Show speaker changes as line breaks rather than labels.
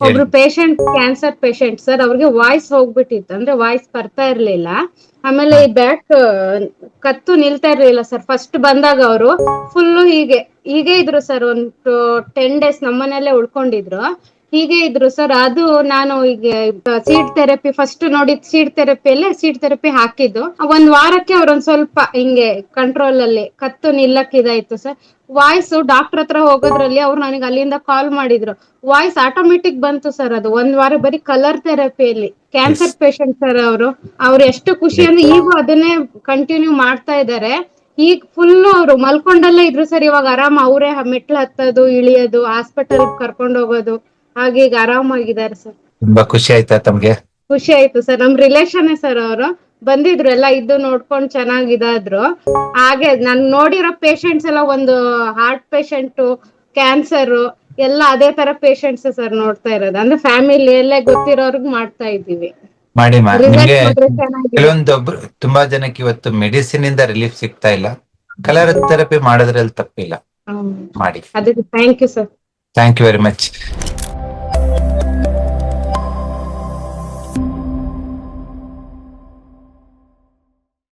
ಹೇಳಿ.
ಒಬ್ರು cancer patient sir, ಅವ್ರಿಗೆ ವಾಯ್ಸ್ ಹೋಗ್ಬಿಟ್ಟಿತ್ತು, ಅಂದ್ರೆ ವಾಯ್ಸ್ ಬರ್ತಾ ಇರ್ಲಿಲ್ಲ. ಆಮೇಲೆ ಈ ಬ್ಯಾಕ್ ಕತ್ತು ನಿಲ್ತಾ ಇರ್ಲಿಲ್ಲ ಸರ್. ಫಸ್ಟ್ ಬಂದಾಗ ಅವರು ಫುಲ್ಲು ಹೀಗೆ ಇದ್ರು ಸರ್. ಒಂದು 10 days ನಮ್ಮನೆಯಲ್ಲೇ ಉಳ್ಕೊಂಡಿದ್ರು. ಹೀಗೆ ಇದ್ರು ಸರ್. ಅದು ನಾನು ಈಗ ಸೀಡ್ ಥೆರಪಿ ಫಸ್ಟ್ ನೋಡಿದ್ ಸೀಡ್ ಥೆರಪಿ ಹಾಕಿದ್ದು. ಒಂದ್ ವಾರಕ್ಕೆ ಅವ್ರೊಂದ್ ಸ್ವಲ್ಪ ಹಿಂಗೆ ಕಂಟ್ರೋಲ್ ಅಲ್ಲಿ ಕತ್ತು ನಿಲ್ಲಕ್ ಇದಾಯ್ತು ಸರ್. ವಾಯ್ಸ್ ಡಾಕ್ಟರ್ ಹತ್ರ ಹೋಗೋದ್ರಲ್ಲಿ ಅವ್ರು ನನಗೆ ಅಲ್ಲಿಂದ ಕಾಲ್ ಮಾಡಿದ್ರು. ವಾಯ್ಸ್ ಆಟೋಮೆಟಿಕ್ ಬಂತು ಸರ್. ಅದು ಒಂದ್ ವಾರ ಬರೀ ಕಲರ್ ಥೆರಪಿಯಲ್ಲಿ.
ಎಸ್.
ಕ್ಯಾನ್ಸರ್ ಪೇಷಂಟ್ ಸರ್ ಅವ್ರು ಎಷ್ಟು ಖುಷಿ ಅಂದ್ರೆ ಈಗೂ ಅದನ್ನೇ ಕಂಟಿನ್ಯೂ ಮಾಡ್ತಾ ಇದ್ದಾರೆ. ಈಗ ಫುಲ್ ಅವ್ರು ಮಲ್ಕೊಂಡಲ್ಲೇ ಇದ್ರು ಸರ್. ಇವಾಗ ಆರಾಮ ಅವರೇ ಮೆಟ್ಲು ಹತ್ತೋದು ಇಳಿಯೋದು, ಹಾಸ್ಪಿಟಲ್ ಕರ್ಕೊಂಡ್ ಹೋಗೋದು, ಹಾಗೆ ಈಗ ಆರಾಮಾಗಿದ್ದಾರೆ ಸರ್.
ತುಂಬಾ ಖುಷಿ ಆಯ್ತಾ ತಮ್ಗೆ?
ಖುಷಿ ಆಯ್ತು ಸರ್. ನಮ್ ರಿಲೇಷನ್ ಸರ್ ಅವರು ಬಂದಿದ್ರು, ಎಲ್ಲ ಇದ್ದು ನೋಡ್ಕೊಂಡ್ ಚೆನ್ನಾಗಿದಾದ್ರು. ಹಾಗೆ ನಾನ್ ನೋಡಿರೋ ಪೇಷಂಟ್ಸ್ ಎಲ್ಲ ಒಂದು ಹಾರ್ಟ್ ಪೇಷಂಟ್, ಕ್ಯಾನ್ಸರ್ ಎಲ್ಲ ಅದೇ ತರ ಪೇಷಂಟ್ಸ್ ಸರ್ ನೋಡ್ತಾ ಇರೋದು. ಅಂದ್ರೆ ಫ್ಯಾಮಿಲಿಯಲ್ಲೇ ಗೊತ್ತಿರೋರ್ಗ್ ಮಾಡ್ತಾ ಇದ್ದೀವಿ.
ಮಾಡಿ ನಿಮ್ಗೆ
ರಿಸಲ್ಟ್ ನೋಡ್ರೆ ಚೆನ್ನಾಗಿದೆ.
ಕೆಲವೊಂದೊಬ್ರು ತುಂಬಾ ಜನಕ್ಕೆ ಇವತ್ತು ಮೆಡಿಸಿನ್ ಇಂದ ರಿಲೀಫ್ ಸಿಗ್ತಾ ಇಲ್ಲ. ಕಲರ್ ಥೆರಪಿ ಮಾಡೋದ್ರಲ್ಲಿ ತಪ್ಪಿಲ್ಲ, ಮಾಡಿ.
ಅದಕ್ಕೆ thank you sir.
Thank you very much.